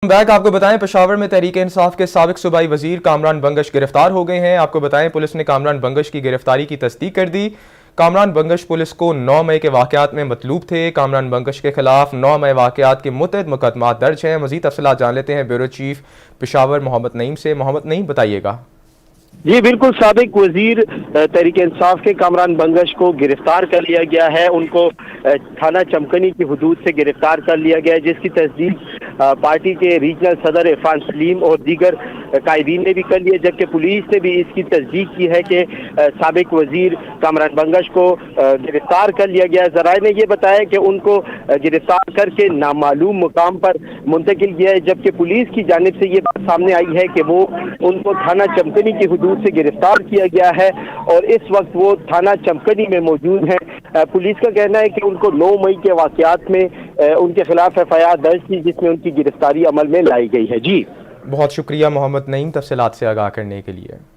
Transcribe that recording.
Back आपको बताएं, पेशावर में तहरीक इंसाफ के साबिक सूबाई वजीर कामरान बंगश गिरफ्तार हो गए हैं। आपको बताएं, पुलिस ने कामरान बंगश की गिरफ्तारी की तस्दीक कर दी। कामरान बंगश पुलिस को 9 मई के वाकयात में मतलूब थे। कामरान बंगश के खिलाफ 9 मई वाकयात के मुतअद्दिद मुकदमात दर्ज हैं। मजीद तफसीलात जान लेते हैं ब्यूरो चीफ पेशावर मोहम्मद नईम से। मोहम्मद नईम, बताइएगा। जी बिल्कुल, साबिक वजीर तहरीक इंसाफ के कामरान बंगश को गिरफ्तार कर लिया गया है। उनको थाना चमकनी की हदूद से गिरफ्तार कर लिया गया है, जिसकी तस्दीक पार्टी के रीजनल सदर इरफान सलीम और दीगर कायदीन ने भी कर लिया, जबकि पुलिस ने भी इसकी तस्दीक की है कि साबिक वजीर कामरान बंगश को गिरफ्तार कर लिया गया है। ज़राए ने यह बताया कि उनको गिरफ्तार करके नामालूम मुकाम पर मुंतकिल किया है, जबकि पुलिस की जानिब से ये बात सामने आई है कि वो उनको थाना चमकनी की हदूद से गिरफ्तार किया गया है और इस वक्त वो थाना चमकनी में मौजूद हैं। पुलिस का कहना है कि उनको 9 मई के वाकयात में उनके खिलाफ FIR दर्ज थी, जिसमें उनकी गिरफ्तारी अमल में लाई गई है। जी बहुत शुक्रिया मोहम्मद नईम, तफसीलात से आगाह करने के लिए।